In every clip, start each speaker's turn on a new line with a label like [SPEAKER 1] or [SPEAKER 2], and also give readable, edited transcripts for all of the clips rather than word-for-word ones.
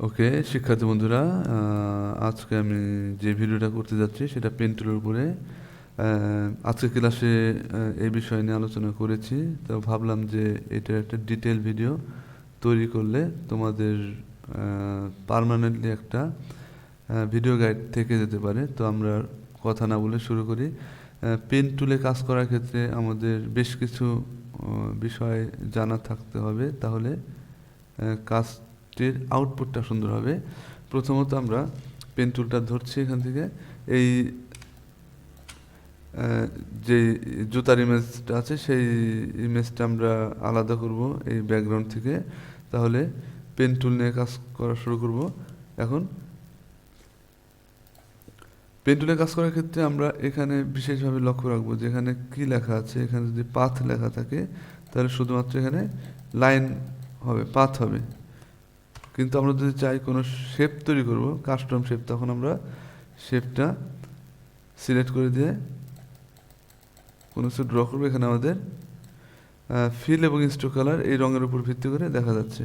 [SPEAKER 1] ওকে শিক্ষার্থী বন্ধুরা, আজকে আমি যে ভিডিওটা করতে যাচ্ছি সেটা পেন টুলের উপরে। আজকে ক্লাসে এই বিষয় নিয়ে আলোচনা করেছি, তো ভাবলাম যে এটা একটা ডিটেল ভিডিও তৈরি করলে তোমাদের পার্মানেন্টলি একটা ভিডিও গাইড থেকে যেতে পারে। তো আমরা কথা না বলে শুরু করি। পেন টুলে কাজ করার ক্ষেত্রে আমাদের বেশ কিছু বিষয় জানা থাকতে হবে, তাহলে কাজটির আউটপুটটা সুন্দর হবে। প্রথমত আমরা পেন টুলটা ধরছি এখান থেকে। এই যে জুতার ইমেজটা আছে সেই ইমেজটা আমরা আলাদা করব এই ব্যাকগ্রাউন্ড থেকে। তাহলে পেন টুল নিয়ে কাজ করা শুরু করব। এখন পেন টুলে কাজ করার ক্ষেত্রে আমরা এখানে বিশেষভাবে লক্ষ্য রাখবো যে এখানে কী লেখা আছে। এখানে যদি পাথ লেখা থাকে তাহলে শুধুমাত্র এখানে লাইন হবে, পাথ হবে। কিন্তু আমরা যদি চাই কোনো শেপ তৈরি করব, কাস্টম শেপ, তখন আমরা শেপটা সিলেক্ট করে দিয়ে কোনো কিছু ড্র করবো। এখানে আমাদের ফিল এবং স্ট্রোক কালার এই রঙের উপর ভিত্তি করে দেখা যাচ্ছে।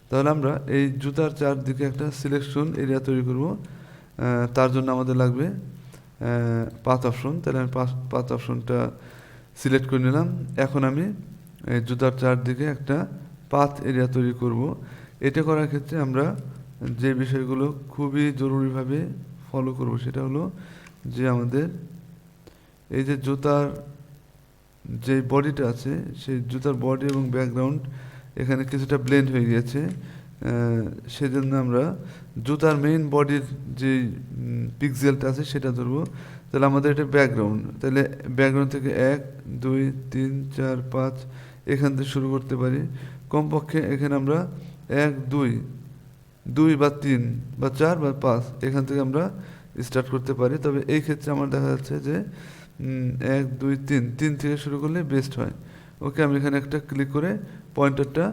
[SPEAKER 1] তাহলে আমরা এই জুতার চারদিকে একটা সিলেকশন এরিয়া তৈরি করব। তার জন্য আমাদের লাগবে পাথ অপশন। তাহলে আমি পাথ অপশনটা সিলেক্ট করে নিলাম। এখন আমি এই জুতার চারদিকে একটা পাথ এরিয়া তৈরি করব। এটা করার ক্ষেত্রে আমরা যে বিষয়গুলো খুবই জরুরিভাবে ফলো করব সেটা হলো যে আমাদের এই যে জুতার যে বডিটা আছে সেই জুতার বডি এবং ব্যাকগ্রাউন্ড এখানে কিছুটা ব্লেন্ড হয়ে গিয়েছে। সেজন্য আমরা জুতার মেইন বডির যে পিক্সেলটা আছে সেটা ধরবো। তাহলে আমাদের এটা ব্যাকগ্রাউন্ড, তাহলে ব্যাকগ্রাউন্ড থেকে 1 2 3 4 5 এখান থেকে শুরু করতে পারি। কমপক্ষে এখানে আমরা 1 2 2 বা 3 বা 4 বা 5 এখান থেকে আমরা স্টার্ট করতে পারি। তবে এই ক্ষেত্রে আমার দেখা যাচ্ছে যে 1 2 3 3 থেকে শুরু করলে বেস্ট হয়। ওকে, আমি এখানে একটা ক্লিক করে পয়েন্টারটা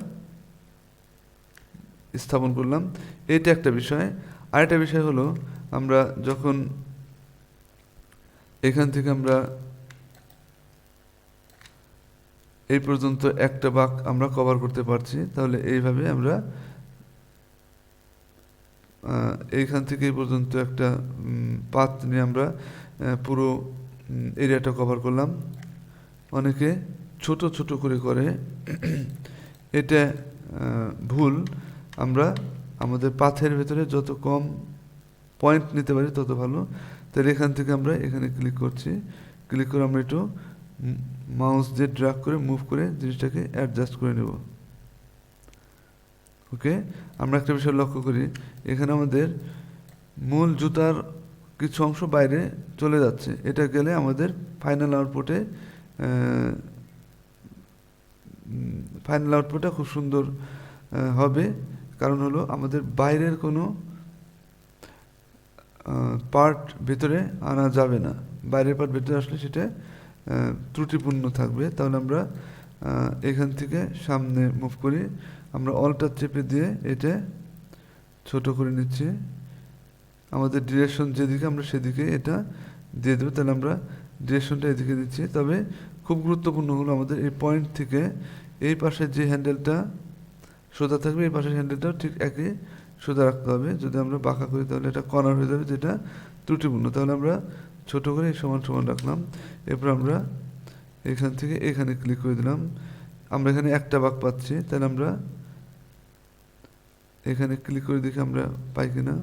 [SPEAKER 1] স্থাপন করলাম। এইটা একটা বিষয়। আরেকটা বিষয় হলো আমরা যখন এখান থেকে আমরা এই পর্যন্ত একটা বাঁক আমরা কভার করতে পারছি, তাহলে এইভাবে আমরা এইখান থেকে এই পর্যন্ত একটা পাথ নিয়ে আমরা পুরো এরিয়াটা কভার করলাম। অনেকে ছোট ছোট করে করে এটা ভুল। আমরা আমাদের পাথের ভেতরে যত কম পয়েন্ট নিতে পারি তত ভালো। তাহলে এখান থেকে আমরা এখানে ক্লিক করছি। ক্লিক করে আমরা একটু মাউস দিয়ে ড্র্যাগ করে মুভ করে জিনিসটাকে অ্যাডজাস্ট করে নেব। ওকে, আমরা একটা বিষয় লক্ষ্য করি, এখানে আমাদের মূল জুতার কিছু অংশ বাইরে চলে যাচ্ছে। এটা গেলে আমাদের ফাইনাল আউটপুটটা খুব সুন্দর হবে। কারণ হলো আমাদের বাইরের কোনো পার্ট ভেতরে আনা যাবে না। বাইরের পার্ট ভেতরে আসলে সেটা ত্রুটিপূর্ণ থাকবে। তাহলে আমরা এখান থেকে সামনে মুভ করি। আমরা অলটা চেপে দিয়ে এটা ছোট করে নিচ্ছি। আমাদের ডিরেকশন যেদিকে আমরা সেদিকে এটা দিয়ে দেবো। তাহলে আমরা ডিরেকশনটা এদিকে দিচ্ছি। তবে খুব গুরুত্বপূর্ণ হলো আমাদের এই পয়েন্ট থেকে এই পাশে যে হ্যান্ডেলটা সোজা থাকবে, এই পাশের হ্যান্ডেলটাও ঠিক একই সোজা রাখতে হবে। যদি আমরা বাঁকা করি তাহলে এটা কর্নার হয়ে যাবে, যেটা ত্রুটিপূর্ণ। তাহলে আমরা ছোট করে সমান সমান রাখলাম। এরপর আমরা এখান থেকে এখানে ক্লিক করে দিলাম। আমরা এখানে একটা বাঁক পাচ্ছি, তাহলে আমরা এখানে ক্লিক করে দেখি আমরা পাই কিনা।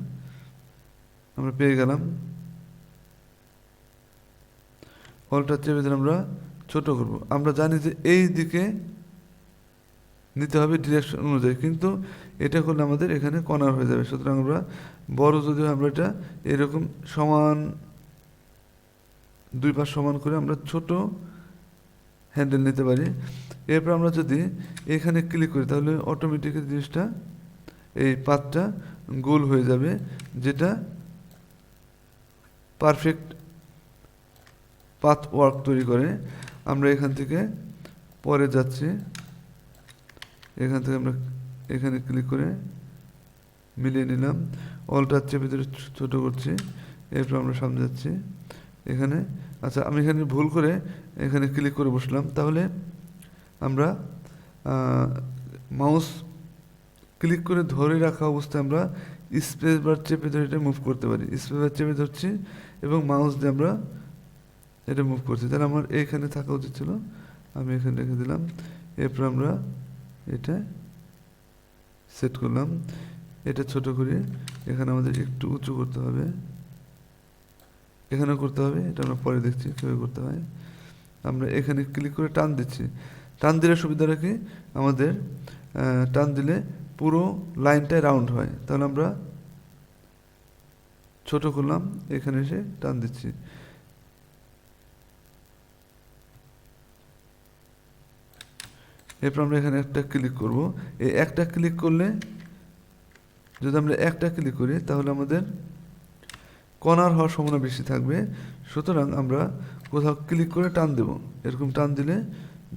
[SPEAKER 1] আমরা পেয়ে গেলাম। অলটা চেপে দিলে আমরা ছোট করব। আমরা জানি যে এই দিকে নিতে হবে ডিরেকশন অনুযায়ী, কিন্তু এটা করলে আমাদের এখানে কর্নার হয়ে যাবে। সুতরাং আমরা বড় যদি আমরা এটা এরকম সমান দুই পাশ সমান করে আমরা ছোট হ্যান্ডেল নিতে পারি। এরপর আমরা যদি এখানে ক্লিক করি তাহলে অটোমেটিক্যালি জিনিসটা এই পাতটা গোল হয়ে যাবে, যেটা পারফেক্ট পাথ ওয়ার্ক তৈরি করে। আমরা এখান থেকে পরে যাচ্ছি। এখান থেকে আমরা এখানে ক্লিক করে মিলিয়ে নিলাম। অলটার চেপে ভিতরে ছোট করছি। এরপর আমরা সামনে যাচ্ছি এখানে। আচ্ছা, আমি এখানে ভুল করে এখানে ক্লিক করে বসলাম। তাহলে আমরা মাউস ক্লিক করে ধরে রাখা অবস্থায় আমরা স্পেস বার চেপে ধরে এটা মুভ করতে পারি। স্পেস বার চেপে ধরছি এবং মাউস দিয়ে আমরা এটা মুভ করছি। তাহলে আমার এইখানে থাকা উচিত ছিল, আমি এখানে রেখে দিলাম। এরপর আমরা এটা সেট করলাম, এটা ছোট করে এখানে আমাদের একটু উঁচু করতে হবে, এখানেও করতে হবে, এটা আমরা পরে দেখছি কীভাবে করতে হয়। আমরা এখানে ক্লিক করে টান দিচ্ছি। টান দিলে সুবিধাটা কি, আমাদের টান দিলে পুরো লাইনটাই রাউন্ড হয়। তাহলে আমরা ছোট করলাম, এখানে এসে টান দিচ্ছি। এরপর আমরা এখানে একটা ক্লিক করব। এই একটা ক্লিক করলে, যদি আমরা একটা ক্লিক করি তাহলে আমাদের কর্নার হওয়ার সম্ভাবনা বেশি থাকবে। সুতরাং আমরা কোথাও ক্লিক করে টান দেব। এরকম টান দিলে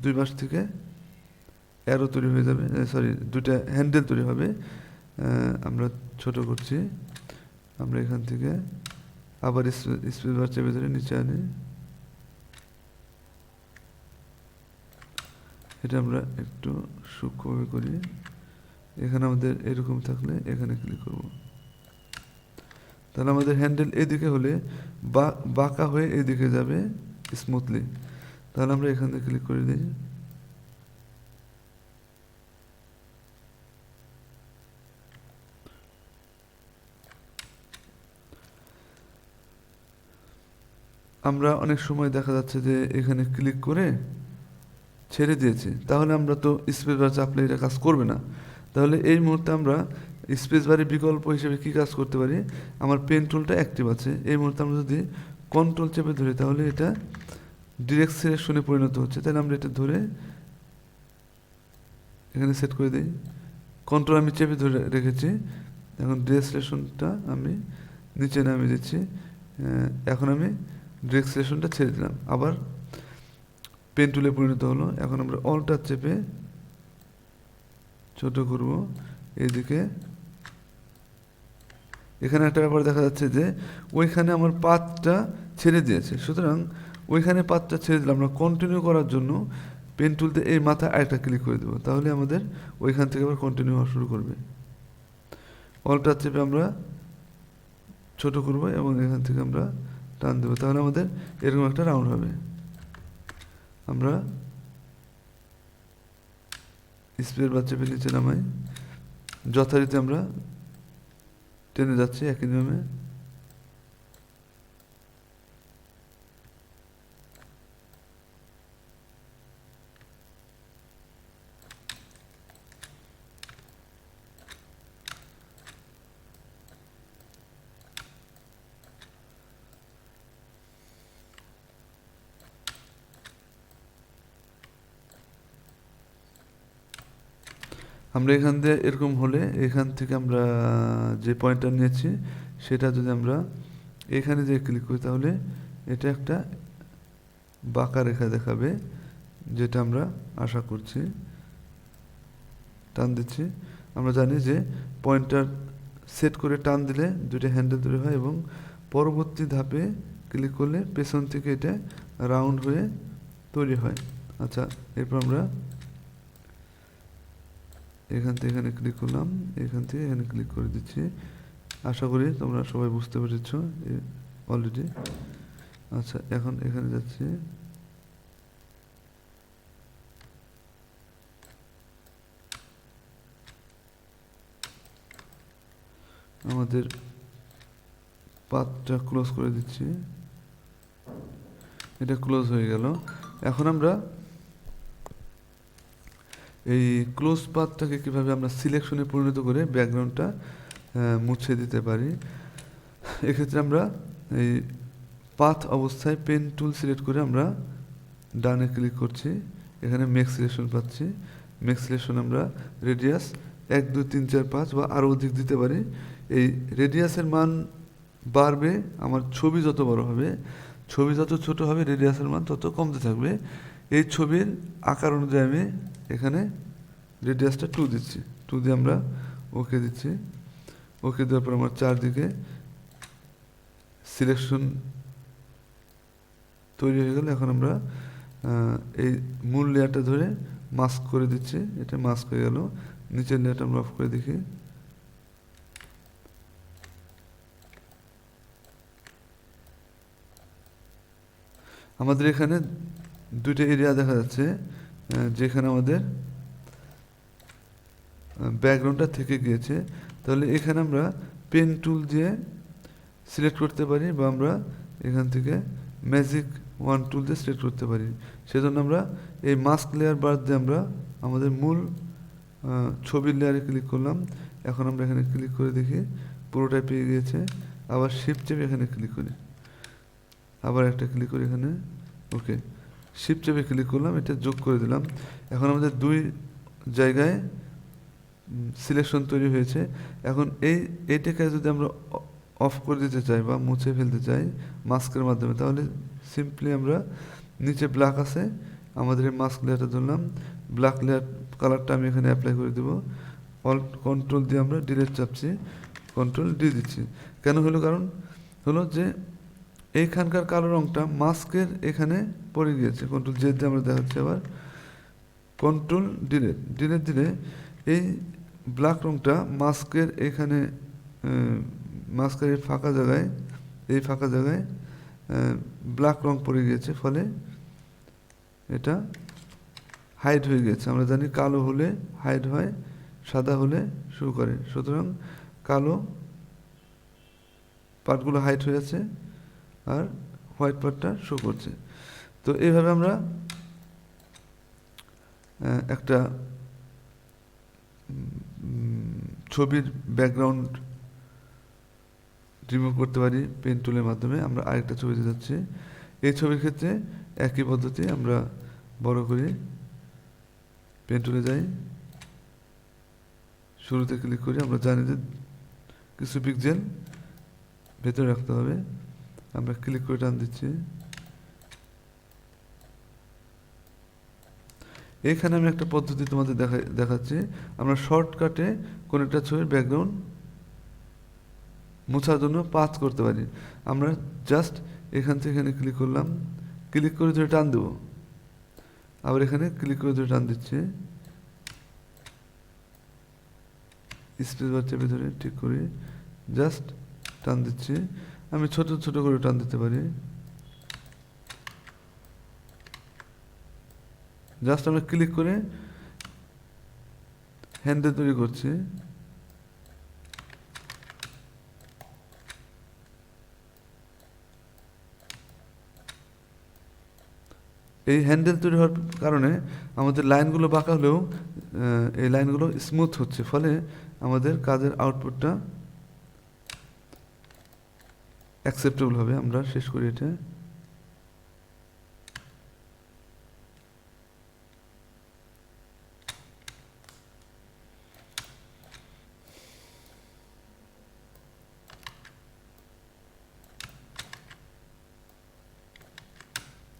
[SPEAKER 1] দুই পাশ থেকে অ্যারো তৈরি হয়ে যাবে, সরি দুইটা হ্যান্ডেল তৈরি হবে। আমরা ছোট করছি, আমরা এখান থেকে আবার স্পেস বার চেপে ধরে নিচে আনি, এটা আমরা একটু সূক্ষ্মভাবে করি। এখানে আমাদের এরকম থাকলে এখানে ক্লিক করব, তাহলে আমাদের হ্যান্ডেল এদিকে হলে বাঁকা হয়ে এদিকে যাবে স্মুথলি। তাহলে আমরা এখান থেকে ক্লিক করে দিই। আমরা অনেক সময় দেখা যাচ্ছে যে এখানে ক্লিক করে ছেড়ে দিয়েছি, তাহলে আমরা তো স্পেস বার চাপলে এটা কাজ করবে না। তাহলে এই মুহূর্তে আমরা স্পেস বারের বিকল্প হিসেবে কী কাজ করতে পারি, আমার পেন টুলটা অ্যাক্টিভ আছে, এই মুহূর্তে আমরা যদি কন্ট্রোল চেপে ধরি তাহলে এটা ডিরেক্ট সিলেকশনে পরিণত হচ্ছে। তাহলে আমরা এটা ধরে এখানে সেট করে দিই। কন্ট্রোল আমি চেপে ধরে রেখেছি, এখন ডিরেক্ট সিলেকশনটা আমি নিচে নামিয়ে দিচ্ছি। এখন আমি ডিরেক্ট সিলেকশনটা ছেড়ে দিলাম, আবার পেন টুলে পরিণত হলো। এখন আমরা অলটা চেপে ছোট করব এইদিকে। এখানে একটা ব্যাপার দেখা যাচ্ছে যে ওইখানে আমার পাতটা ছেড়ে দিয়েছে, সুতরাং ওইখানে পাতটা ছেড়ে দিলাম। আমরা কন্টিনিউ করার জন্য পেন টুলতে এই মাথায় আরেকটা ক্লিক করে দেবো, তাহলে আমাদের ওইখান থেকে আবার কন্টিনিউ হওয়া শুরু করবে। অলটা চেপে আমরা ছোট করব এবং এখান থেকে আমরা টান দেবো, তাহলে আমাদের এরকম একটা রাউন্ড হবে। আমরা স্পেস বার চেপে নিচে নামাই, যথারীতি আমরা টেনে যাচ্ছি একই নিয়মে। আমরা এখান দিয়ে এরকম হলে এখান থেকে আমরা যে পয়েন্টটা নিয়েছি সেটা যদি আমরা এখানে যে ক্লিক করি তাহলে এটা একটা বাঁকা রেখা দেখাবে, যেটা আমরা আশা করছি। টান দিচ্ছি, আমরা জানি যে পয়েন্টার সেট করে টান দিলে দুটো হ্যান্ডেল তৈরি হয় এবং পরবর্তী ধাপে ক্লিক করলে পেছন থেকে এটা রাউন্ড হয়ে তৈরি হয়। আচ্ছা, এরপর আমরা এখান থেকে এখানে ক্লিক করলাম, এখান থেকে এখানে ক্লিক করে দিচ্ছি। আশা করি তোমরা সবাই বুঝতে পেরেছ অলরেডি। আচ্ছা, এখন এখানে যাচ্ছি, আমাদের পাথটা ক্লোজ করে দিচ্ছি, এটা ক্লোজ হয়ে গেল। এখন আমরা এই ক্লোজ পাথটাকে কীভাবে আমরা সিলেকশনে পরিণত করে ব্যাকগ্রাউন্ডটা মুছে দিতে পারি, এক্ষেত্রে আমরা এই পাথ অবস্থায় পেন টুল সিলেক্ট করে আমরা ডানে ক্লিক করছি, এখানে মেক সিলেকশন পাচ্ছি। মেক সিলেকশন আমরা রেডিয়াস 1 2 3 4 5 বা আরও অধিক দিতে পারি। এই রেডিয়াসের মান বাড়বে আমার ছবি যত বড় হবে, ছবি যত ছোট হবে রেডিয়াসের মান তত কমতে থাকবে। এই ছবির আকার অনুযায়ী আমি এখানে রেডিয়াসটা 2 দিচ্ছি, 2 দিয়ে আমরা ওকে দিচ্ছি। ওকে দেওয়ার পর আমার চারদিকে সিলেকশন তৈরি হয়ে গেল। এখন আমরা এই মূল লেয়ারটা ধরে মাস্ক করে দিচ্ছি, এটা মাস্ক হয়ে গেল। নিচের লেয়ারটা আমরা অফ করে দেখি। আমাদের এখানে দুইটা এরিয়া দেখা যাচ্ছে, যেখানে আমাদের ব্যাকগ্রাউন্ডটা থেকে গিয়েছে। তাহলে এখানে আমরা পেন টুল দিয়ে সিলেক্ট করতে পারি, বা আমরা এখান থেকে ম্যাজিক ওয়ান টুল দিয়ে সিলেক্ট করতে পারি। সেজন্য আমরা এই মাস্ক লেয়ার বার দিয়ে আমরা আমাদের মূল ছবির লেয়ারে ক্লিক করলাম। এখন আমরা এখানে ক্লিক করে দেখি পুরোটাই পেয়ে গিয়েছে। আবার শিফট চেপে এখানে ক্লিক করি, আবার একটা ক্লিক করি এখানে, ওকে, শিফট চেপে ক্লিক করলাম, এটা যোগ করে দিলাম। এখন আমাদের দুই জায়গায় সিলেকশন তৈরি হয়েছে। এখন এইটাকে যদি আমরা অফ করে দিতে চাই বা মুছে ফেলতে চাই মাস্কের মাধ্যমে, তাহলে সিম্পলি আমরা নিচে ব্ল্যাক আছে, আমাদের এই মাস্ক লেয়ারটা ধরলাম, ব্ল্যাক লেয়ার কালারটা আমি এখানে অ্যাপ্লাই করে দেবো। অল্ট কন্ট্রোল দিয়ে আমরা ডিলিট চাপছি, কন্ট্রোল ডি দিচ্ছি। কেন হলো? কারণ হলো যে এইখানকার কালো রঙটা মাস্কের এখানে পড়ে গিয়েছে। কন্ট্রোল জেড দিয়ে আমরা দেখাচ্ছি, আবার কন্ট্রোল ডিলিট, ডিলিট দিলে এই ব্ল্যাক রঙটা মাস্কের এখানে, মাস্কের এই ফাঁকা জায়গায়, এই ফাঁকা জায়গায় ব্ল্যাক রং পড়ে গিয়েছে, ফলে এটা হাইড হয়ে গেছে। আমরা জানি কালো হলে হাইড হয়, সাদা হলে শো করে। সুতরাং কালো পার্টগুলো হাইড হয়ে আছে আর হোয়াইট পার্টটা শো করছে। তো এইভাবে আমরা একটা ছবির ব্যাকগ্রাউন্ড রিমুভ করতে পারি পেন টুলের মাধ্যমে। আমরা আরেকটা ছবিতে যাচ্ছি। এই ছবির ক্ষেত্রে একই পদ্ধতি, আমরা বড় করি, পেন টুলে যাই, শুরুতে ক্লিক করি। আমরা জানি যে কিছু পিক্সেল ভেতরে রাখতে হবে, আমরা ক্লিক করে টান দিচ্ছি। এখানে আমি একটা পদ্ধতি তোমাদের দেখাচ্ছি। আমরা শর্টকাটে কোনো একটা ছবির ব্যাকগ্রাউন্ড মোছার জন্য পাথ করতে পারি। আমরা জাস্ট এখান থেকে এখানে ক্লিক করলাম, ক্লিক করে ধরে টান দেবো, আবার এখানে ক্লিক করে ধরে টান দিচ্ছি, স্পেস বার চেপে ধরে ঠিক করে জাস্ট টান দিচ্ছি। আমি ছোট ছোট করে টান দিতে পারি। জাস্ট আমরা ক্লিক করে হ্যান্ডেল তৈরি করছি। এই হ্যান্ডেল তৈরি হওয়ার কারণে আমাদের লাইনগুলো বাঁকা হলেও এই লাইনগুলো স্মুথ হচ্ছে, ফলে আমাদের কাজের আউটপুটটা অ্যাকসেপ্টেবল হবে। আমরা শেষ করি এটা।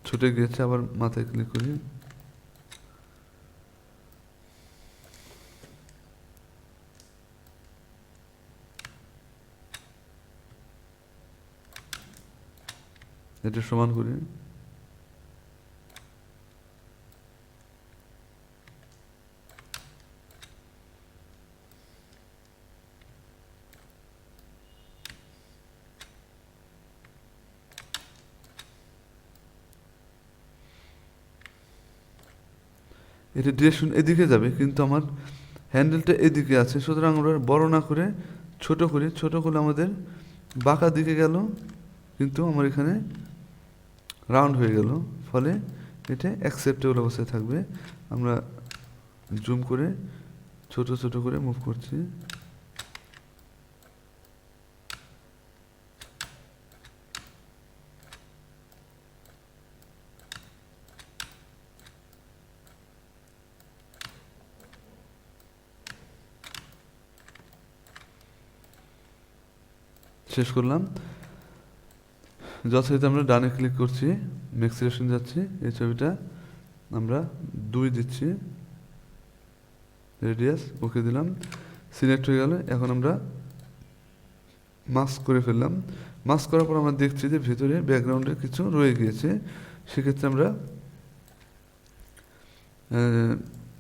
[SPEAKER 1] ছুটে গিয়েছে, আবার মাথায় ক্লিক করি। এটা সমান করি। এটা ডিরেকশন এদিকে যাবে, কিন্তু আমার হ্যান্ডেলটা এদিকে আছে। সুতরাং আমরা বড় না করে ছোট করি। ছোট করলে আমাদের বাঁকা দিকে গেল, কিন্তু আমার এখানে রাউন্ড হয়ে গেল, ফলে এটা অ্যাকসেপ্টেবল অবস্থায় থাকবে। আমরা জুম করে ছোট ছোট করে মুভ করছি। শেষ করলাম। যথারীতি আমরা ডানে ক্লিক করছি, মেক সিলেকশন যাচ্ছি, এই ছবিটা আমরা 2 দিচ্ছি, রেডিয়াস ওকে দিলাম, সিলেক্ট হয়ে গেল। এখন আমরা মাস্ক করে ফেললাম। মাস্ক করার পর আমরা দেখছি যে ভিতরে ব্যাকগ্রাউন্ডের কিছু রয়ে গিয়েছে। সেক্ষেত্রে আমরা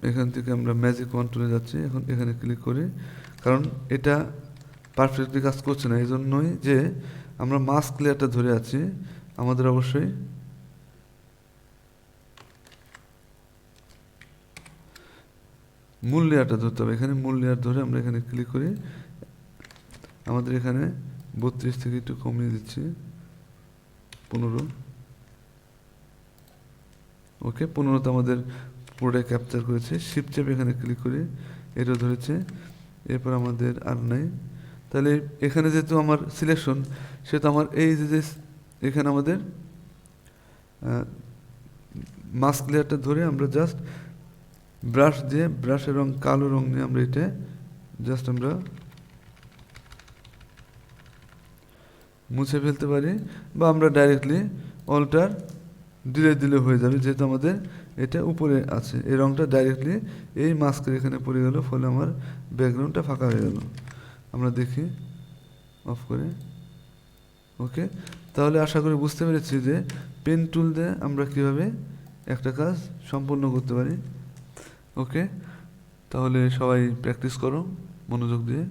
[SPEAKER 1] এখান থেকে আমরা ম্যাজিক কন্ট্রোলে যাচ্ছি, এখন এখানে ক্লিক করি, কারণ এটা পারফেক্টলি কাজ করছে না, এই জন্যই যে আমরা মাস্ক লেয়ারটা ধরে আছি, আমাদের অবশ্যই মূল লেয়ারটা ধরতে হবে। এখানে মূল লেয়ার ধরে আমরা এখানে ক্লিক করি, আমাদের এখানে 32 থেকে একটু কমিয়ে দিচ্ছি 15। ওকে, 15তে আমাদের পুরোটাই ক্যাপচার করেছে। শিফট চেপে এখানে ক্লিক করি, এটাও ধরেছে। এরপর আমাদের আর নাই, তাহলে এখানে যেহেতু আমার সিলেকশন, সেহেতু আমার এই যে এখানে আমাদের মাস্ক লেয়ারটা ধরে আমরা জাস্ট ব্রাশ দিয়ে, ব্রাশের রং কালো রং নিয়ে আমরা এটা জাস্ট আমরা মুছে ফেলতে পারি, বা আমরা ডাইরেক্টলি অল্টার দিলে হয়ে যাবে, যেহেতু আমাদের এটা উপরে আছে। এই রংটা ডাইরেক্টলি এই মাস্কের এখানে পড়ে গেল, ফলে আমার ব্যাকগ্রাউন্ডটা ফাঁকা হয়ে গেল। আমরা দেখি অফ করে। ওকে, তাহলে আশা করি বুঝতে পেরেছি যে পেন টুল দিয়ে আমরা কিভাবে একটা কাজ সম্পূর্ণ করতে পারি। ওকে, তাহলে সবাই প্র্যাকটিস করো মনোযোগ দিয়ে।